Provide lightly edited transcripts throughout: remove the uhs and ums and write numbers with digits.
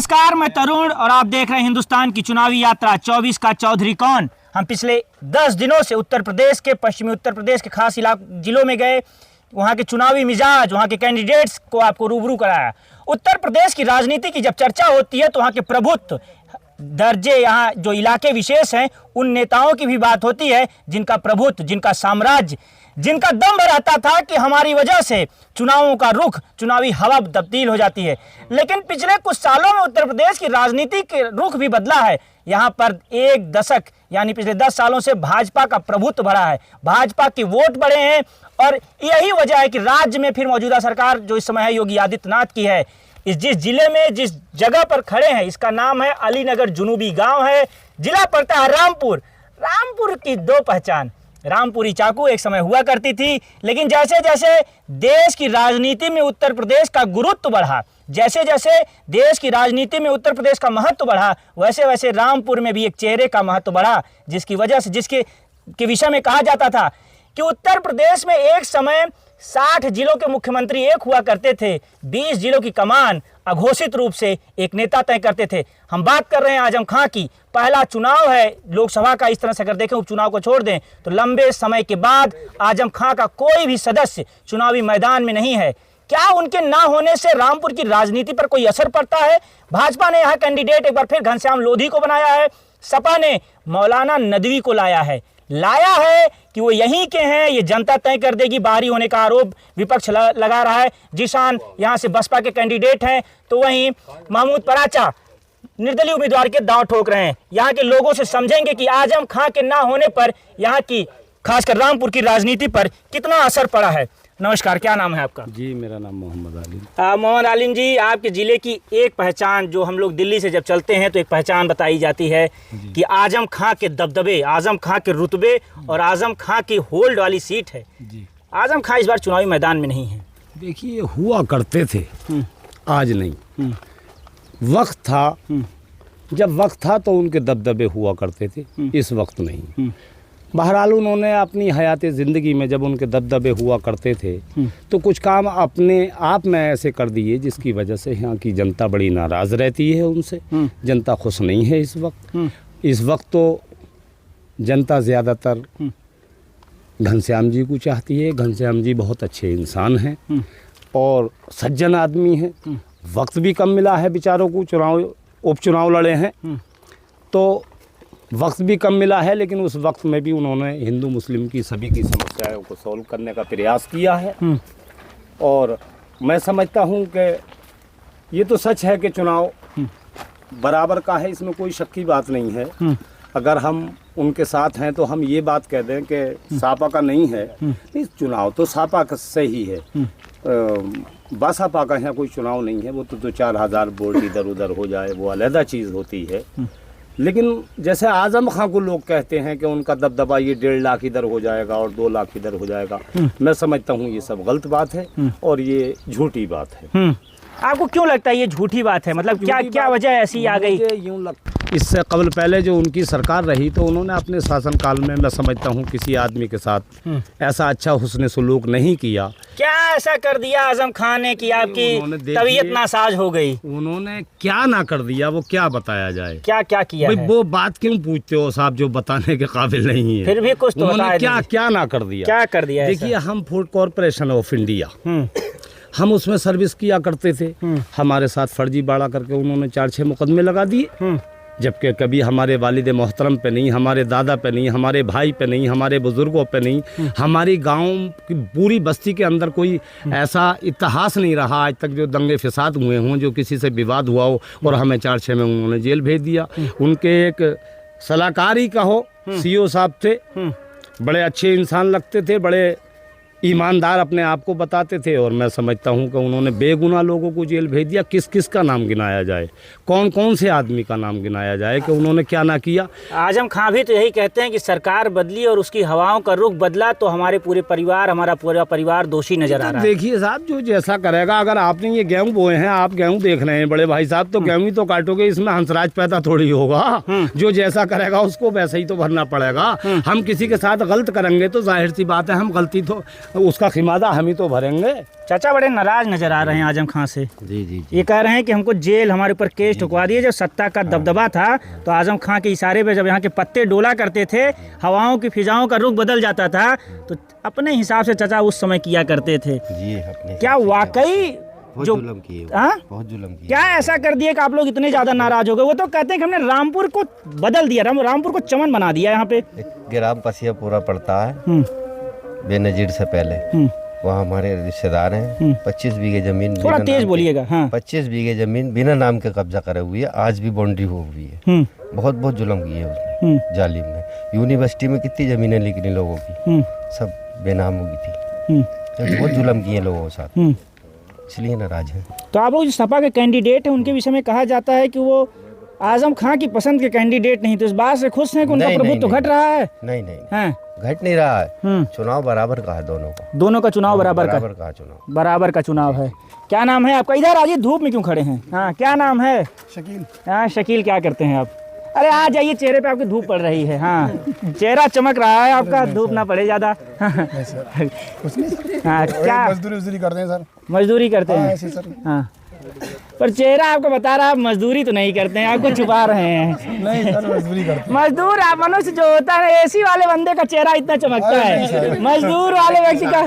नमस्कार, मैं तरुण और आप देख रहे हैं हिंदुस्तान की चुनावी यात्रा 24 का चौधरी कौन। हम पिछले 10 दिनों से उत्तर प्रदेश के पश्चिमी उत्तर प्रदेश के खास जिलों में गए, वहाँ के चुनावी मिजाज, वहाँ के कैंडिडेट्स को आपको रूबरू कराया। उत्तर प्रदेश की राजनीति की जब चर्चा होती है तो वहाँ के प्रभुत्व दर्जे, यहाँ जो इलाके विशेष हैं उन नेताओं की भी बात होती है जिनका प्रभुत्व, जिनका साम्राज्य, जिनका दम रहता था कि हमारी वजह से चुनावों का रुख, चुनावी हवा तब्दील हो जाती है। लेकिन पिछले कुछ सालों में उत्तर प्रदेश की राजनीति के रुख भी बदला है। यहाँ पर एक दशक यानी पिछले 10 सालों से भाजपा का प्रभुत्व बढ़ा है, भाजपा के वोट बढ़े हैं और यही वजह है कि राज्य में फिर मौजूदा सरकार जो इस समय है योगी आदित्यनाथ की है। जिस जिले में, जिस जगह पर खड़े हैं, इसका नाम है अलीनगर जुनूबी गांव है, जिला पड़ता है रामपुर। रामपुर की दो पहचान, रामपुरी चाकू एक समय हुआ करती थी, लेकिन जैसे जैसे देश की राजनीति में उत्तर प्रदेश का गुरुत्व बढ़ा, जैसे जैसे देश की राजनीति में उत्तर प्रदेश का महत्व बढ़ा, वैसे वैसे रामपुर में भी एक चेहरे का महत्व बढ़ा, जिसकी वजह से, जिसके विषय में कहा जाता था कि उत्तर प्रदेश में एक समय 60 जिलों के मुख्यमंत्री एक हुआ करते थे, 20 जिलों की कमान अघोषित रूप से एक नेता तय करते थे। हम बात कर रहे हैं आजम खां की। पहला चुनाव है लोकसभा का, इस तरह से अगर देखें उपचुनाव को छोड़ दें तो लंबे समय के बाद आजम खां का कोई भी सदस्य चुनावी मैदान में नहीं है। क्या उनके ना होने से रामपुर की राजनीति पर कोई असर पड़ता है? भाजपा ने यहाँ कैंडिडेट एक बार फिर घनश्याम लोधी को बनाया है, सपा ने मौलाना नदवी को लाया है कि वो यहीं के हैं, ये जनता तय कर देगी। बाहरी होने का आरोप विपक्ष लगा रहा है। जिशान यहाँ से बसपा के कैंडिडेट हैं, तो वहीं महमूद पराचा निर्दलीय उम्मीदवार के दांव ठोक रहे हैं। यहाँ के लोगों से समझेंगे कि आजम खां के ना होने पर यहाँ की, खासकर रामपुर की राजनीति पर कितना असर पड़ा है। नमस्कार, क्या नाम है आपका? जी, मेरा नाम मोहम्मद आलिम। मोहम्मद आलिम जी, आपके ज़िले की एक पहचान, जो हम लोग दिल्ली से जब चलते हैं तो एक पहचान बताई जाती है कि आजम खां के दबदबे, आजम खां के रुतबे और आजम खां की होल्ड वाली सीट है। जी, आजम खां इस बार चुनावी मैदान में नहीं है। देखिए, हुआ करते थे, आज नहीं। वक्त था, जब वक्त था तो उनके दबदबे हुआ करते थे, इस वक्त नहीं। बहरहाल उन्होंने अपनी हयात ज़िंदगी में जब उनके दबदबे हुआ करते थे तो कुछ काम अपने आप में ऐसे कर दिए जिसकी वजह से यहाँ की जनता बड़ी नाराज़ रहती है उनसे। जनता खुश नहीं है इस वक्त। इस वक्त तो जनता ज़्यादातर घनश्याम जी को चाहती है। घनश्याम जी बहुत अच्छे इंसान हैं और सज्जन आदमी हैं। वक्त भी कम मिला है बेचारों को, उपचुनाव लड़े हैं तो वक्त भी कम मिला है, लेकिन उस वक्त में भी उन्होंने हिंदू मुस्लिम की सभी की समस्याओं को सॉल्व करने का प्रयास किया है। और मैं समझता हूँ कि ये तो सच है कि चुनाव बराबर का है, इसमें कोई शक की बात नहीं है। अगर हम उनके साथ हैं तो हम ये बात कह दें कि सापा का नहीं है, नहीं, चुनाव तो सापा से ही है। बसपा का यहाँ कोई चुनाव नहीं है। वो तो 2-4 हज़ार वोट इधर उधर हो जाए वो अलग चीज़ होती है। लेकिन जैसे आजम खां को लोग कहते हैं कि उनका दबदबा ये 1.5 लाख इधर हो जाएगा और 2 लाख इधर हो जाएगा, मैं समझता हूँ ये सब गलत बात है और ये झूठी बात है। आपको क्यों लगता है ये झूठी बात है? मतलब क्या वजह ऐसी आ गई? यूँ लगता, इससे कबल पहले जो उनकी सरकार रही तो उन्होंने अपने शासनकाल में, मैं समझता हूँ, किसी आदमी के साथ ऐसा अच्छा हुस्न सलूक नहीं किया। क्या ऐसा कर दिया आजम खान ने कि आपकी तबीयत नासाज हो गई? उन्होंने क्या ना कर दिया, वो क्या बताया जाए? क्या किया है? वो बात क्यों पूछते हो साहब जो बताने के काबिल नहीं है? फिर भी कुछ तो उन्होंने क्या ना कर दिया? क्या कर दिया? देखिए, हम फूड कॉरपोरेशन ऑफ इंडिया, हम उसमें सर्विस किया करते थे। हमारे साथ फर्जी बाड़ा करके उन्होंने 4-6 मुकदमे लगा दिए, जबकि कभी हमारे वालिद मोहतरम पे नहीं, हमारे दादा पे नहीं, हमारे भाई पे नहीं, हमारे बुजुर्गों पे नहीं, हमारी गांव की पूरी बस्ती के अंदर कोई ऐसा इतिहास नहीं रहा आज तक जो दंगे फसाद हुए हों, जो किसी से विवाद हुआ हो और हमें 4-6 में उन्होंने जेल भेज दिया। उनके एक सलाहकार ही कहो, सीओ साहब थे, बड़े अच्छे इंसान लगते थे, बड़े ईमानदार अपने आप को बताते थे और मैं समझता हूं कि उन्होंने बेगुनाह लोगों को जेल भेज दिया। किस किस का नाम गिनाया जाए, कौन कौन से आदमी का नाम गिनाया जाए कि उन्होंने क्या ना किया। आजम खां भी तो यही कहते हैं कि सरकार बदली और उसकी हवाओं का रुख बदला तो हमारे पूरे परिवार, हमारा पूरा परिवार दोषी नजर आ रहा है। देखिए साहब, जो जैसा करेगा, अगर आपने ये गेहूँ बोए हैं, आप गेहूँ देख रहे हैं बड़े भाई साहब, तो गेहूँ ही तो काटोगे, इसमें हंसराज पैदा थोड़ी होगा। जो जैसा करेगा उसको वैसे ही तो भरना पड़ेगा। हम किसी के साथ गलत करेंगे तो जाहिर सी बात है हम गलती तो उसका खिमादा हम ही तो भरेंगे। चाचा बड़े नाराज नजर आ रहे हैं आजम खां से। जी जी ये कह रहे हैं कि हमको जेल, हमारे ऊपर केस ठुकवा दिए। जब सत्ता का दबदबा था तो आजम खां के इशारे पे जब यहाँ के पत्ते डोला करते थे, हवाओं की फिजाओं का रुख बदल जाता था, तो अपने हिसाब से चाचा उस समय किया करते थे। जी अपने क्या वाकई बहुत जो जुल्म किए, हाँ? बहुत जुल्म किए। क्या ऐसा कर दिया कि आप लोग इतने ज्यादा नाराज हो गए? वो तो कहते हैं कि हमने रामपुर को बदल दिया, रामपुर को चमन बना दिया यहाँ पे। एक ग्राम पसिया पूरा पड़ता है बेनजीर से पहले, वहाँ हमारे रिश्तेदार हैं। 25 बीघे जमीन, थोड़ा तेज बोलिएगा। हाँ 25 बीघे जमीन बिना नाम के कब्जा करे हुई है, आज भी बाउंड्री हो हुई है। बहुत बहुत जुल्म किए उसने जालिम में। यूनिवर्सिटी में कितनी जमीनें लिखी लोगों की, सब बेनाम हो गई थी। तो बहुत जुल्म किए लोगों के साथ, इसलिए नाराज हैं। तो आप लोग जो सपा के कैंडिडेट हैं उनके विषय में कहा जाता है कि वो आजम खां की पसंद के कैंडिडेट नहीं, तो इस बात से खुश हैं कि उनका प्रभुत्व घट रहा है? नहीं नहीं, हैं? घट नहीं रहा है। चुनाव बराबर का है दोनों का चुनाव बराबर का चुनाव, बराबर का चुनाव है। क्या नाम है आपका? इधर आइए, धूप में क्यों खड़े हैं? हाँ क्या नाम है? शकील। हाँ शकील, क्या करते हैं आप? अरे आ जाइए, चेहरे पे आपकी धूप पड़ रही है। हाँ चेहरा चमक रहा है आपका, धूप ना पड़े ज्यादा। कुछ नहीं सर, हाँ क्या मजदूरी करते हैं सर। मजदूरी करते हैं? ऐसे सर। हाँ पर चेहरा आपको बता रहा है आप मजदूरी तो नहीं करते हैं, आपको छुपा रहे हैं। नहीं सर, मजदूरी करते हैं। मजदूर आप मनुष्य जो होता है, एसी वाले बंदे का चेहरा इतना चमकता है, मजदूर वाले व्यक्ति का।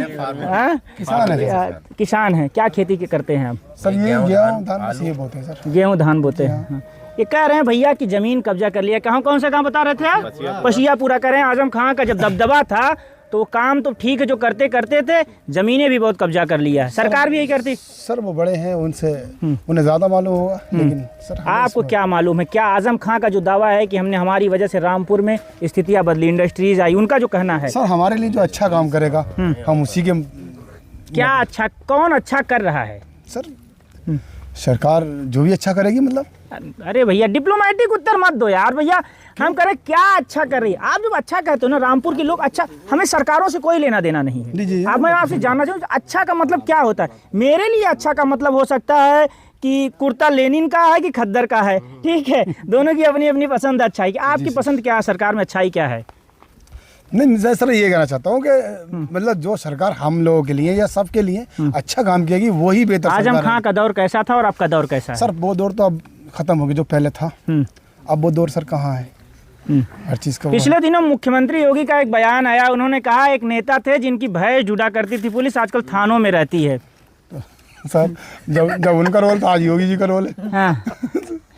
हाँ किसान है किसान है। क्या खेती के करते हैं आप? सर, ये गेहूँ धान बस ये बोते हैं सर। गेहूँ धान बोते हैं। हाँ। ये कह रहे हैं भैया की जमीन कब्जा कर लिया। कहाँ, कौन सा काम बता रहे थे आप? पसिया पूरा करें। आजम खां का जब दबदबा था तो वो काम तो ठीक है जो करते करते थे, जमीनें भी बहुत कब्जा कर लिया। सरकार भी यही करती। सर वो बड़े हैं, उनसे उन्हें ज़्यादा मालूम होगा, लेकिन सर आपको क्या मालूम है? क्या आजम खां का जो दावा है कि हमने हमारी वजह से रामपुर में स्थितियां बदली, इंडस्ट्रीज आई, उनका जो कहना है? सर हमारे लिए जो अच्छा काम करेगा हम उसी के। क्या अच्छा, कौन अच्छा कर रहा है? सर सरकार जो भी अच्छा करेगी, मतलब। अरे भैया डिप्लोमेटिक उत्तर मत दो यार। भैया हम करें क्या अच्छा कर रही है? आप जब अच्छा कहते हो ना, रामपुर के लोग अच्छा, हमें सरकारों से कोई लेना देना नहीं है। अब मैं आपसे जानना चाहूँ अच्छा का मतलब क्या होता है? मेरे लिए अच्छा का मतलब हो सकता है कि कुर्ता लेनिन का है कि खद्दर का है, ठीक है, दोनों की अपनी अपनी पसंद अच्छाई की। आपकी पसंद क्या है? सरकार में अच्छाई क्या है? नहीं सर, ये कहना चाहता हूँ कि मतलब जो सरकार हम लोगों के लिए या सबके लिए अच्छा काम किएगी वही बेहतर। आजम खां का दौर कैसा था और आपका दौर कैसा है? सर वो दौर तो अब खत्म हो गया जो पहले था। अब वो दौर सर कहाँ है? हर चीज़ का। पिछले दिनों मुख्यमंत्री योगी का एक बयान आया, उन्होंने कहा एक नेता थे जिनकी भैंस जुड़ा करती थी पुलिस, आजकल थानों में रहती है। सर जब उनका रोल था, आज योगी जी का रोल है। हाँ,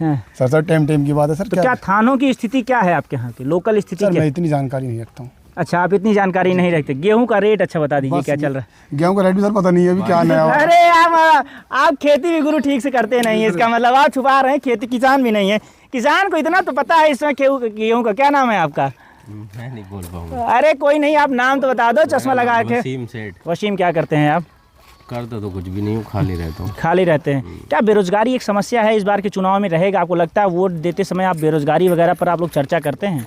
हाँ। सर टाइम की बात है सर। तो क्या थानों की स्थिति क्या है आपके यहाँ की, लोकल स्थिति सर क्या? मैं इतनी जानकारी नहीं रखता हूँ। अच्छा, आप इतनी जानकारी नहीं रखते। गेहूं का रेट अच्छा बता दीजिए, क्या चल रहा है? गेहूं का रेट भी सर पता नहीं है अभी क्या नया। अरे आप खेती भी गुरु ठीक से करते नहीं है, इसका मतलब आप छुपा रहे हैं। खेती किसान भी नहीं है, किसान को इतना तो पता है इस समय गेहूं का। क्या नाम है आपका? मैं नहीं बोल पाऊंगा। अरे कोई नहीं, आप नाम तो बता दो, चश्मा लगा के। वसीम सेठ। वसीम, क्या करते हैं आप? करता तो कुछ भी नहीं हूँ, खाली रहता हूँ। खाली रहते हैं। क्या बेरोजगारी एक समस्या है इस बार के चुनाव में रहेगा? आपको लगता है वोट देते समय आप बेरोजगारी वगैरह पर आप लोग चर्चा करते हैं?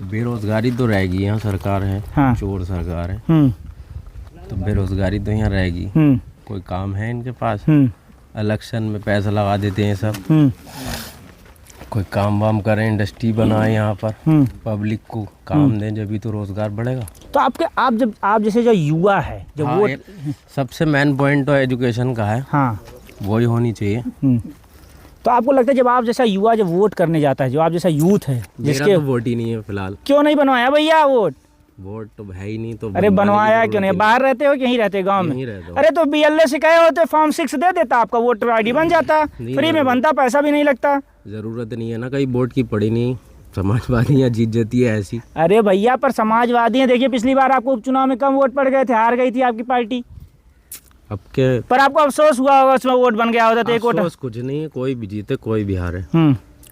बेरोजगारी तो रहेगी, यहाँ सरकार है। हाँ। चोर सरकार है, तो बेरोजगारी तो यहाँ रहेगी। कोई काम है इनके पास? इलेक्शन में पैसा लगा देते हैं सब। कोई काम वाम करें, इंडस्ट्री बनाए यहाँ पर, पब्लिक को काम दें, जब भी तो रोजगार बढ़ेगा। तो आप जैसे जो युवा है, जब हाँ, वोट, सबसे मेन पॉइंट तो एजुकेशन का है। हाँ वही होनी चाहिए। तो आपको लगता है जब आप जैसा युवा जब वोट करने जाता है, जो आप जैसा यूथ है जिसके वोट ही नहीं है फिलहाल। क्यों नहीं बनवाया भैया वोट? वोट तो है ही नहीं, तो अरे बनवाया क्यों नहीं? बाहर रहते हो कि यहीं रहते गांव में? अरे तो BLA से कहे होते फॉर्म 6 दे देता, आपका वोटर ID बन जाता, फ्री में बनता, पैसा भी नहीं लगता। जरूरत नहीं है ना, कहीं वोट की पड़ी नहीं, समाजवादी जीत जाती है ऐसी। अरे भैया पर समाजवादी हैं, देखिए पिछली बार आपको उपचुनाव में कम वोट पड़ गए थे, हार गई थी आपकी पार्टी। अब के पर आपको अफसोस हुआ होगा उसमें वोट बन गया होता तो एक वोट। कुछ नहीं है, कोई भी जीते कोई भी हारे,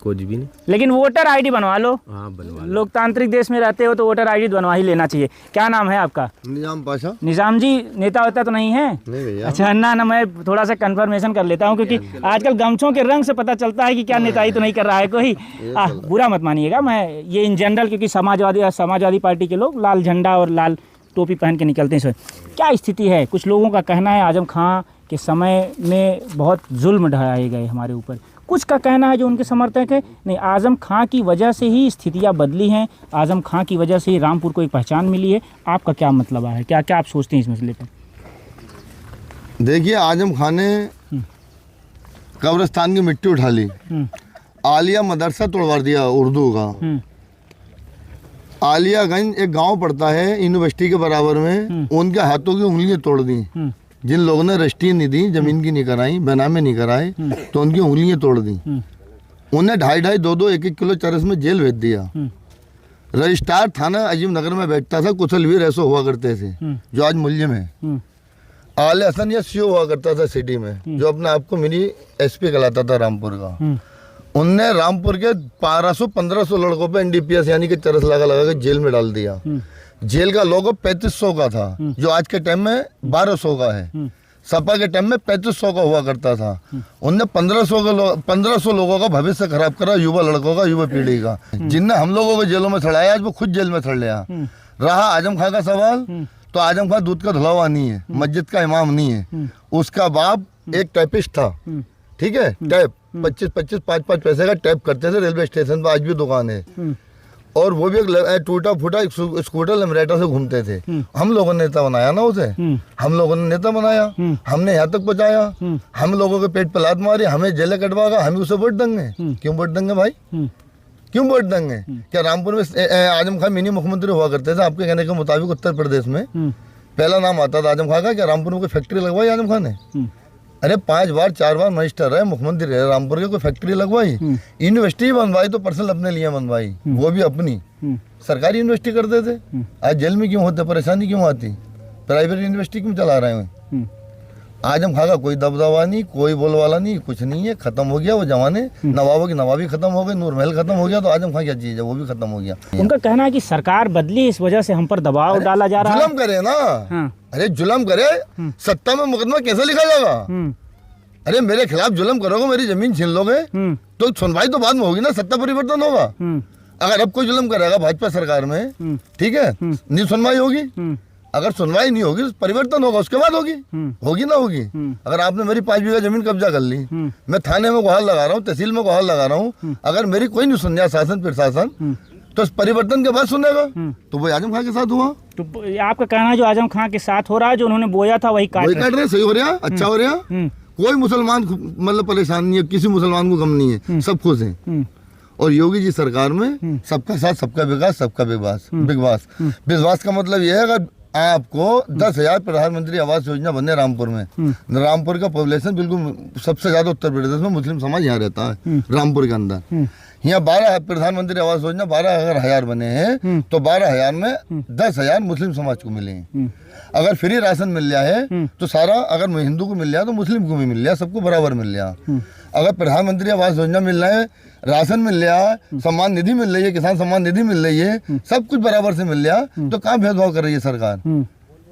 कुछ भी नहीं। लेकिन वोटर ID बनवा लो। हाँ बनवा लो। लोकतांत्रिक देश में रहते हो तो वोटर ID बनवा ही लेना चाहिए। क्या नाम है आपका? निजाम पाशा। निजाम जी, नेता होता तो नहीं है? नहीं भैया। अच्छा ना मैं थोड़ा सा कंफर्मेशन कर लेता हूँ, क्योंकि आजकल गमछों के रंग से पता चलता है कि क्या नेताई तो नहीं कर रहा है कोई। बुरा मत मानिएगा, मैं ये इन जनरल, क्योंकि समाजवादी पार्टी के लोग लाल झंडा और लाल टोपी पहन के निकलते हैं। क्या स्थिति है? कुछ लोगों का कहना है आजम खां के समय में बहुत जुल्म ढाए गए हमारे ऊपर, कुछ का कहना है जो उनके समर्थक है नहीं, आज़म खां की वजह से ही स्थितियाँ बदली हैं, आज़म खां की वजह से ही रामपुर को एक पहचान मिली है। आपका क्या मतलब है, क्या क्या आप सोचते हैं इस मसले पर? देखिए, आजम खान ने कब्रिस्तान की मिट्टी उठा ली, आलिया मदरसा तोड़वा दिया उर्दू का। आलियागंज एक गांव पड़ता है यूनिवर्सिटी के बराबर में, उनके हाथों की उंगलियां तोड़ दी। जिन लोगों ने रजिस्ट्री नहीं दी, जमीन की नहीं कराई, बेनामे नहीं कराए, तो उनकी उंगलियां तोड़ दी। उन्हें 2.5-2.5, 2-2, 1-1 किलो चरस में जेल भेज दिया। रजिस्ट्रार थाना अजीम नगर में बैठता था, कुशलवीर ऐसो हुआ करते थे, जो आज मुल्जिम है। आले हसन या सीओ हुआ करता था सिटी में, जो अपने आप को मिनी एसपी कहलाता था रामपुर का। उनने रामपुर के 1200-1500 लड़कों पे एनडीपीएस यानी कि चरस लगा के जेल में डाल दिया। जेल का लोगो 3500 का था, जो आज के टाइम में 1200 का है। सपा के टाइम में 3500 का हुआ करता था। उनने 1500 लोगों का भविष्य खराब करा, युवा लड़कों का, युवा पीढ़ी का। जिनने हम लोगों को जेलों में सड़ाया, आज वो खुद जेल में सड़ लिया। रहा आजम खां का सवाल, तो आजम खां दूध का धुलावा नहीं है, मस्जिद का इमाम नहीं है। उसका बाप एक टाइपिस्ट था, ठीक है, टैप 25-25, 5-5 पैसे का टैप करते थे रेलवे स्टेशन पर, आज भी दुकान है। और वो भी एक टूटा फूटा स्कूटर लैम्ब्रेटा से घूमते थे। हम लोगों ने नेता बनाया ना उसे, हम लोगों ने नेता बनाया, हमने यहाँ तक पहुँचाया। हम लोगों के पेट पर लात मारी, हमें जेल कटवागा, हम उसे वोट देंगे। क्यों वोट देंगे भाई, क्यों वोट देंगे? क्या रामपुर में आजम खां मिनी मुख्यमंत्री हुआ करते थे? आपके कहने के मुताबिक उत्तर प्रदेश में पहला नाम आता था आजम खां का। क्या रामपुर में कोई फैक्ट्री लगवाई आजम खां ने? अरे 5 बार 4 बार मिनिस्टर रहे, मुख्यमंत्री रहे, रामपुर के कोई फैक्ट्री लगवाई? यूनिवर्सिटी बनवाई तो पर्सनल अपने लिए बनवाई, वो भी अपनी। सरकारी यूनिवर्सिटी करते थे, आज जेल में क्यों होते, परेशानी क्यों आती? प्राइवेट यूनिवर्सिटी क्यों चला रहे हैं? आजम खां का कोई दबदबा नहीं, कोई बोलवाला नहीं, कुछ नहीं है, खत्म हो गया वो जमाने। नवाबों की नवाबी खत्म हो गई, नूर महल खत्म हो गया, तो आजम खां क्या चीज है, वो भी खत्म हो गया। उनका कहना है कि सरकार बदली, इस वजह से हम पर दबाव डाला जा रहा है। जुल्म करे ना, अरे जुल्म करे, सत्ता में मुकदमा कैसे लिखा जाएगा? अरे मेरे खिलाफ जुल्म करोगे, मेरी जमीन छीन लोगे, तो सुनवाई तो बाद में होगी ना, सत्ता परिवर्तन होगा। अगर अब कोई जुल्म करेगा भाजपा सरकार में, ठीक है, नहीं सुनवाई होगी। अगर सुनवाई नहीं होगी, परिवर्तन होगा, उसके बाद होगी, होगी ना होगी। अगर आपने मेरी 5 बीघा जमीन कब्जा कर ली, मैं थाने में गुहार लगा रहा हूँ, तहसील में गुहार लगा रहा हूँ, अगर मेरी कोई नहीं सुन रहा शासन प्रशासन, तो परिवर्तन के बाद सुनेगा, तो वो आजम खां के साथ हुआ। तो आपका कहना है जो आजम खां के साथ हो रहा है, जो उन्होंने बोया था वही काट रहे, सही हो रहा, अच्छा हो रहा। कोई मुसलमान मतलब परेशान नहीं है, किसी मुसलमान को गम नहीं है, सब खुश हैं। और योगी जी सरकार में सबका साथ, सबका विकास, सबका विश्वास का मतलब यह है, अगर आपको 10,000 प्रधानमंत्री आवास योजना बने रामपुर में, रामपुर का पॉपुलेशन बिल्कुल सबसे ज्यादा उत्तर प्रदेश में मुस्लिम समाज यहाँ रहता है, रामपुर के अंदर। यहाँ 12 प्रधानमंत्री आवास योजना 12,000 बने हैं, तो 12,000 में 10,000 मुस्लिम समाज को मिले हैं। अगर फ्री राशन मिल रहा है तो सारा, अगर हिंदू को मिल रहा है तो मुस्लिम को भी मिल रहा है, सबको बराबर मिल रहा है। अगर प्रधानमंत्री आवास योजना मिल रहा है, राशन मिल रहा है, सम्मान निधि मिल रही है, किसान सम्मान निधि मिल रही है, सब कुछ बराबर से मिल रहा है, तो कहाँ भेदभाव कर रही है सरकार?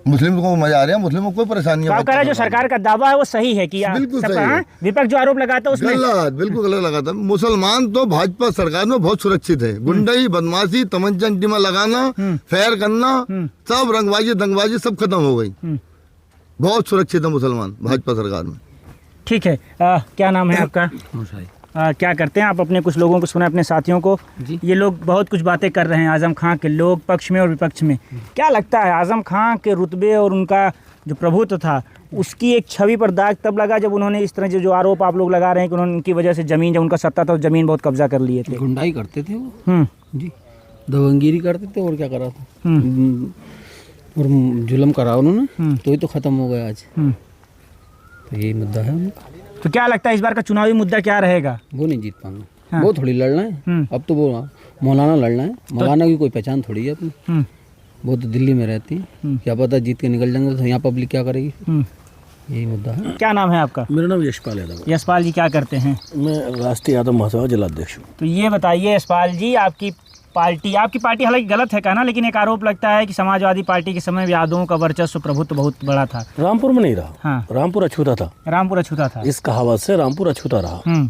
मुस्लिम को मजा आ रहा है, मुस्लिमों को कोई परेशानी नहीं है। जो सरकार का दावा है वो सही है कि बिल्कुल सही है। विपक्ष जो आरोप लगाता है उसमें गलत, बिल्कुल गलत लगाता है। मुसलमान तो भाजपा सरकार में बहुत सुरक्षित है। गुंडाई, बदमाशी, तमंचा टीमा लगाना, फैर करना, सब रंगबाजी दंगबाजी सब खत्म हो गई। बहुत सुरक्षित है मुसलमान भाजपा सरकार में। ठीक है, क्या नाम है आपका? क्या करते हैं आप? अपने कुछ लोगों को सुना, अपने साथियों को। ये लोग बहुत कुछ बातें कर रहे हैं आजम खां के, लोग पक्ष में और विपक्ष में। क्या लगता है आजम खां के रुतबे और उनका जो प्रभुत्व था, उसकी एक छवि पर दाग तब लगा जब उन्होंने इस तरह जो आरोप आप लोग लगा रहे हैं कि उन्होंने उनकी वजह से जमीन, जब उनका सत्ता था, जमीन बहुत कब्जा कर लिए थे? गुंडाई करते थे वो जी, दबंगगिरी करते थे, और क्या करा था, और जुल्म करा उन्होंने, तो ही तो खत्म हो गया आज। तो यही मुद्दा है उनका। तो क्या लगता है इस बार का चुनावी मुद्दा क्या रहेगा? वो नहीं जीत पाएंगे। वो थोड़ी लड़ना है अब तो, वो मौलाना लड़ना है। मौलाना की कोई पहचान थोड़ी है अपनी। वो तो दिल्ली में रहती है, क्या पता जीत के निकल जाएंगे तो यहाँ पब्लिक क्या करेगी? यही मुद्दा है। क्या नाम है आपका? मेरा नाम यशपाल यादव। यशपाल जी क्या करते हैं? मैं राष्ट्रीय यादव महासभा जिलाध्यक्ष हूँ। तो ये बताइए यशपाल जी, आपकी पार्टी हालांकि गलत है कहना, लेकिन एक आरोप लगता है कि समाजवादी पार्टी के समय यादवों का वर्चस्व, प्रभुत्व बहुत बड़ा था। रामपुर में नहीं रहा। हाँ, रामपुर अछूता था। रामपुर अछूता था, इस कहावत से रामपुर अछूता रहा।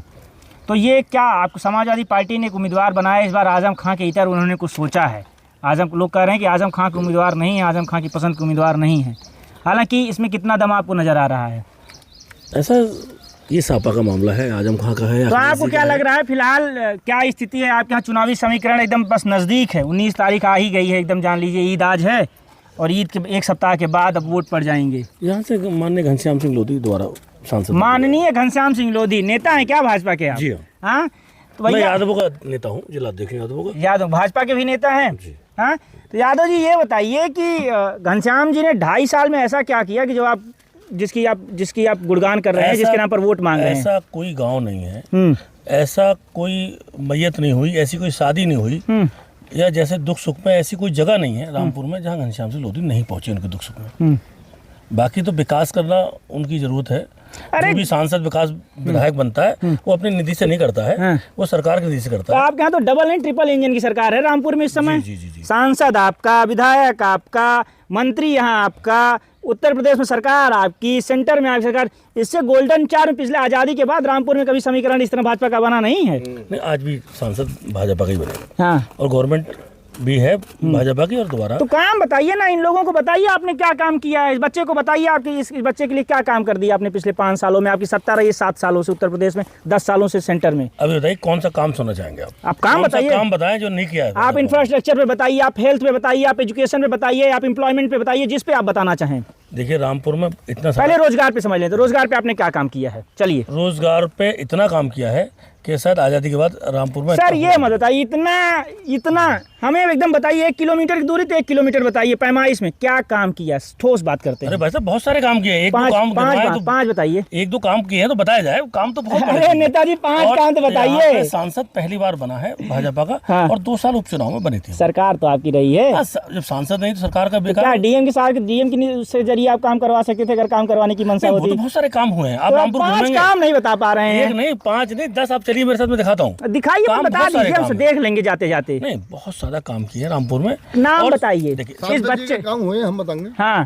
तो ये क्या आपको समाजवादी पार्टी ने एक उम्मीदवार बनाया इस बार आजम खां के इतर, उन्होंने कुछ सोचा है? लोग कह रहे हैं कि आजम खां के उम्मीदवार नहीं है, आजम खां की पसंद के उम्मीदवार नहीं है। हालांकि इसमें कितना दम आपको नजर आ रहा है? ऐसा ये सापा का मामला है, आजम खां का है। तो आपको क्या लग रहा है फिलहाल क्या स्थिति है आपके यहाँ? चुनावी समीकरण एकदम बस नज़दीक है, 19 तारीख आ ही गई है, एकदम जान लीजिए ईद आज है और ईद के एक सप्ताह के बाद अब वोट पड़ जाएंगे। यहाँ से माननीय घनश्याम सिंह लोधी द्वारा सांसद। माननीय घनश्याम सिंह लोधी नेता है क्या भाजपा के आप? जी हाँ, तो मैं भैया यादवों का नेता हूँ, जिलाध्यक्ष यादवों का। यादव भाजपा के भी नेता हैं। हाँ, तो यादव जी ये बताइए कि घनश्याम जी ने 2.5 साल में ऐसा क्या किया कि जो आप जिसकी आप गुणगान कर रहे हैं, जिसके नाम पर वोट मांग रहे हैं? ऐसा कोई गांव नहीं है, ऐसा कोई मैयत नहीं हुई, ऐसी कोई शादी नहीं हुई, या जैसे दुख सुख में ऐसी कोई जगह नहीं है रामपुर में जहाँ घनश्याम सिंह लोधी नहीं पहुंचे उनके दुख सुख में। बाकी तो विकास करना उनकी जरूरत है। जो भी सांसद विकास विधायक बनता है वो अपनी निधि से नहीं करता है, वो सरकार की निधि से करता तो है। आपके यहाँ तो डबल नहीं ट्रिपल इंजन की सरकार है रामपुर में इस समय। जी, जी, जी। सांसद आपका, विधायक आपका, मंत्री यहाँ आपका, उत्तर प्रदेश में सरकार आपकी, सेंटर में आपकी सरकार। इससे गोल्डन चार में पिछले आज़ादी के बाद रामपुर में कभी समीकरण इस तरह भाजपा का बना नहीं है। नहीं, आज भी सांसद भाजपा का ही बने। हाँ, और गवर्नमेंट भी है भाजपा की। और दोबारा तो काम बताइए ना, इन लोगों को बताइए आपने क्या काम किया है। इस बच्चे को बताइए आपके इस बच्चे के लिए क्या काम कर दिया आपने पिछले 5 सालों में। आपकी सत्ता रही है 7 सालों से उत्तर प्रदेश में, 10 सालों से सेंटर में। अभी बताइए कौन सा काम सुनना चाहेंगे आप काम बताइए। काम बताएं जो नहीं किया है। आप इंफ्रास्ट्रक्चर पे बताइए, आप हेल्थ पे बताइए, आप एजुकेशन पे बताइए, आप एम्प्लॉयमेंट पे बताइए, जिस पे आप बताना चाहें। देखिए रामपुर में इतना पहले रोजगार पे समझ लें, तो रोजगार पे आपने क्या काम किया है? चलिए। रोजगार पे इतना काम किया है कि शायद आज़ादी के बाद रामपुर में सर ये मत बताइए, इतना हमें एकदम बताइए। 1 किलोमीटर की दूरी तो 1 किलोमीटर बताइए, पैमाइश में क्या काम किया, ठोस बात करते हैं। अरे भाई साहब बहुत सारे काम किए हैं। एक दो काम गिनवाएं तो 5 बताइए। 1-2 काम किए हैं तो बताया जाए। काम तो बहुत अरे नेताजी 5 काम तो बताइए। सांसद पहली बार बना है भाजपा का। हाँ। और 2 साल उपचुनाव में बनी थी सरकार तो आपकी रही है। जब सांसद नहीं तो सरकार का क्या बेकार। डीएम के साथ डीएम के से जरिए आप काम करवा सकते थे अगर काम करवाने की मंशा वो होती? तो बहुत सारे काम हुए हैं। आप तो रामपुर 5 घूमेंगे, काम नहीं बता पा रहे एक हैं। नहीं 5 नहीं 10 आप चलिए मेरे साथ, मैं दिखाता हूँ। दिखाइए, काम बता बहुत सारे दीजिए, हम काम देख लेंगे जाते जाते। नहीं बहुत सारा काम किया है रामपुर में। नाम और बताइए देखिए इस सांसद जी बच्चे। के काम हुए हम बताएंगे। हाँ,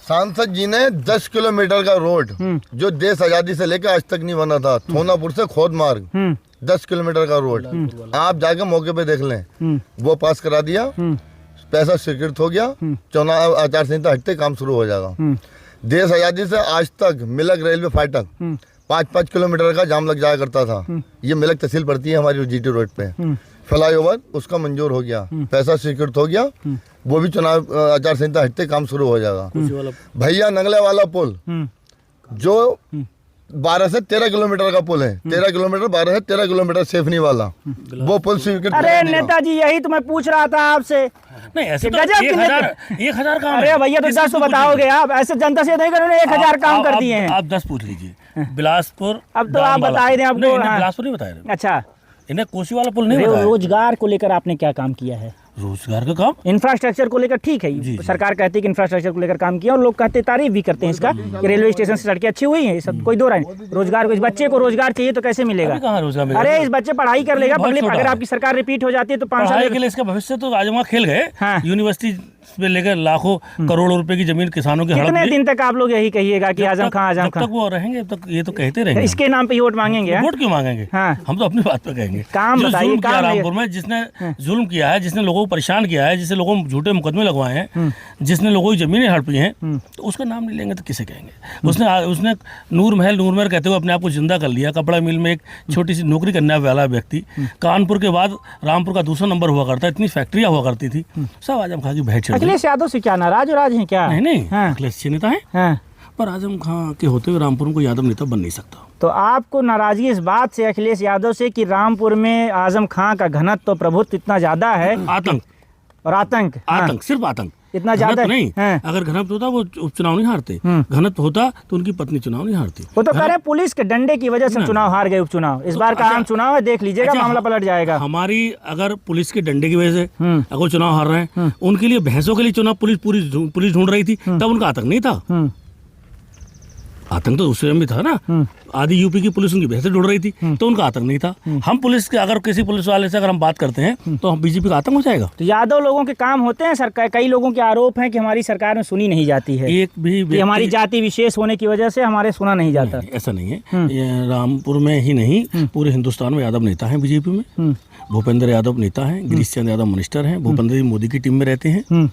सांसद जी ने 10 किलोमीटर का रोड जो देश आजादी से लेकर आज तक नहीं बना था, थोनापुर से खोद मार्ग 10 किलोमीटर का रोड आप जाके मौके पे देख लें, वो पास करा दिया। पैसा स्वीकृत हो गया, चुनाव आचार संहिता हटते काम शुरू हो जाएगा। देश आजादी से आज तक मिलक रेलवे फाटक 5-5 किलोमीटर का जाम लग जाया करता था। ये मिलक तहसील पड़ती है हमारी जीटी रोड पे। फ्लाईओवर उसका मंजूर हो गया, पैसा स्वीकृत हो गया, वो भी चुनाव आचार संहिता हटते काम शुरू हो जाएगा। भैया नंगले वाला पुल जो 12 से 13 किलोमीटर का पुल है, 13 किलोमीटर 12 से 13 किलोमीटर सेफनी वाला, वो पुल स्वीकृत अरे करा दिया। नेताजी यही तो मैं पूछ रहा था आपसे। नहीं ऐसे तो गजब की 1000 काम अरे है। भैया तो किसी 10 तो से पूछ बताओगे लीजिए। आप, ऐसे जनता से नहीं करोगे 1000 काम कर दिए हैं। आप 10 पूछ लीजिए। बिलासपुर अब तो आप बता ही दें आपको। नहीं, हाँ। बिलासपुर नहीं बताया। अच्छा, इन्हें कोसी वाला पुल नहीं बताया। रोजगार को लेकर आपने क्या काम किया है? रोजगार का काम इंफ्रास्ट्रक्चर को लेकर ठीक है, सरकार कहती है कि इंफ्रास्ट्रक्चर को लेकर काम किया और लोग कहते तारीफ भी करते हैं इसका कि रेलवे स्टेशन से सड़कें अच्छी हुई हैं, सब कोई दो राय नहीं। रोजगार को, इस बच्चे को रोजगार चाहिए तो कैसे मिलेगा? अभी कहाँ रोजगार मिलेगा? अरे इस बच्चे पढ़ाई कर लेगा, बहुत अगले छोटा अगर है। आपकी सरकार रिपीट हो जाती है तो 5 पढ़ाई साल के लिए इसका भविष्य तो आज वहाँ खेल गए। हाँ। यूनिवर्सिटी पे लेकर लाखों करोड़ों रुपए की जमीन किसानों की हड़प कितने ली। दिन तक आप लोग यही कहिएगा कि आजम खां जब तक वो रहेंगे तब तक ये तो कहते रहेंगे। इसके नाम पे ही वोट मांगेंगे? हाँ? वोट क्यों मांगेंगे? हाँ। हम तो अपनी बात पे कहेंगे। काम जो बताइए, जुल्म किया काम रामपुर में, जिसने जुल्म किया है, जिसने लोगों को परेशान किया है, जिसने लोगों को झूठे मुकदमे लगवाए हैं, जिसने लोगों की जमीनें हड़पी हैं, तो उसका नाम नहीं लेंगे तो किसे कहेंगे? उसने नूर महल कहते हुए अपने आप को जिंदा कर लिया। कपड़ा मिल में एक छोटी सी नौकरी करने वाला व्यक्ति, कानपुर के बाद रामपुर का दूसरा नंबर हुआ करता, इतनी फैक्ट्रियां हुआ करती थी, सब आजम खां की भेंट चढ़ गई। अखिलेश यादव से क्या नाराज हैं क्या? नहीं हाँ। अखिलेश अच्छे नेता है, हाँ। पर आजम खां के होते हुए रामपुर में कोई यादव नेता बन नहीं सकता। तो आपको नाराजगी इस बात से अखिलेश यादव से कि रामपुर में आजम खां का घनत्व तो प्रभुत्व इतना ज्यादा है, आतंक और आतंक सिर्फ आतंक इतना ज्यादा घनत्व नहीं। हाँ। अगर घनत्व होता वो उपचुनाव नहीं हारते, घनत्व होता तो उनकी पत्नी चुनाव नहीं हारती। वो तो कह रहे हैं पुलिस के डंडे की वजह से हम चुनाव हार गए, उपचुनाव। इस बार का आम चुनाव है, देख लीजिएगा, मामला पलट जाएगा। हमारी अगर पुलिस के डंडे की वजह से अगर चुनाव हार रहे हैं, उनके लिए भैंसों के लिए चुनाव पुलिस ढूंढ रही थी, तब उनका आतंक नहीं था। आतंक तो दूसरे में भी था ना। आदि यूपी की पुलिस उनकी भैंसें ढूंढ रही थी, तो उनका आतंक नहीं था। हम पुलिस के, अगर किसी पुलिस वाले से अगर हम बात करते हैं तो हम बीजेपी का आतंक हो जाएगा। तो यादव लोगों के काम होते हैं सरकार। कई लोगों के आरोप हैं कि हमारी सरकार में सुनी नहीं जाती है, एक भी कि हमारी जाति विशेष होने की वजह से हमारे सुना नहीं जाता। ऐसा नहीं है। ये रामपुर में ही नहीं, पूरे हिंदुस्तान में यादव नेता हैं बीजेपी में। भूपेंद्र यादव नेता हैं, गिरीश चंद्र यादव मिनिस्टर हैं, भूपेंद्र जी मोदी की टीम में रहते हैं।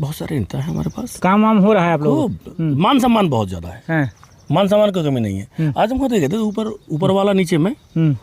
बहुत सारे नेता हैं हमारे पास। काम वाम हो रहा है आप लोगों खूब मान सम्मान बहुत ज्यादा है। मान सम्मान की कमी नहीं है। आजम खान तो ये कहते थे ऊपर वाला नीचे में,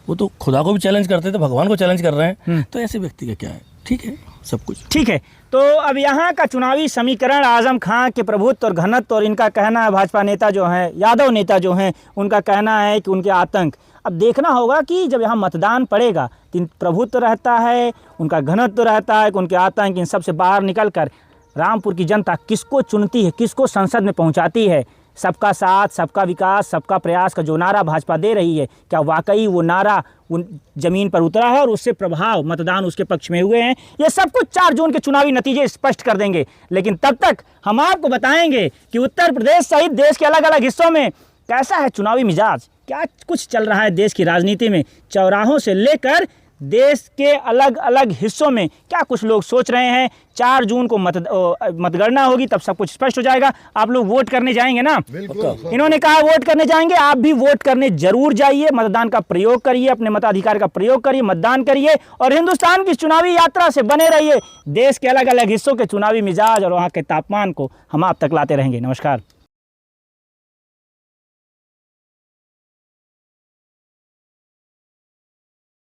वो तो खुदा को भी चैलेंज करते थे, भगवान को चैलेंज कर रहे हैं, तो ऐसे व्यक्ति का क्या है। ठीक है, सब कुछ ठीक है। तो अब यहाँ का चुनावी समीकरण आजम खां के प्रभुत्व और घनत्व, और इनका कहना है भाजपा नेता जो हैं, यादव नेता जो हैं, उनका कहना है कि उनके आतंक। अब देखना होगा कि जब यहाँ मतदान पड़ेगा तो प्रभुत्व रहता है, उनका घनत्व रहता है, कि उनके आतंक, इन सब से बाहर निकल कर रामपुर की जनता किसको चुनती है, किसको संसद में पहुँचाती है। सबका साथ, सबका विकास, सबका प्रयास का जो नारा भाजपा दे रही है, क्या वाकई वो नारा उन ज़मीन पर उतरा है और उससे प्रभाव मतदान उसके पक्ष में हुए हैं? ये सब कुछ 4 जून के चुनावी नतीजे स्पष्ट कर देंगे। लेकिन तब तक हम आपको बताएंगे कि उत्तर प्रदेश सहित देश के अलग अलग हिस्सों में कैसा है चुनावी मिजाज, क्या कुछ चल रहा है देश की राजनीति में। चौराहों से लेकर देश के अलग अलग हिस्सों में क्या कुछ लोग सोच रहे हैं। 4 जून को मतगणना होगी, तब सब कुछ स्पष्ट हो जाएगा। आप लोग वोट करने जाएंगे ना? इन्होंने कहा वोट करने जाएंगे, आप भी वोट करने जरूर जाइए, मतदान का प्रयोग करिए, अपने मताधिकार का प्रयोग करिए, मतदान करिए और हिंदुस्तान की चुनावी यात्रा से बने रहिए। देश के अलग अलग हिस्सों के चुनावी मिजाज और वहाँ के तापमान को हम आप तक लाते रहेंगे। नमस्कार।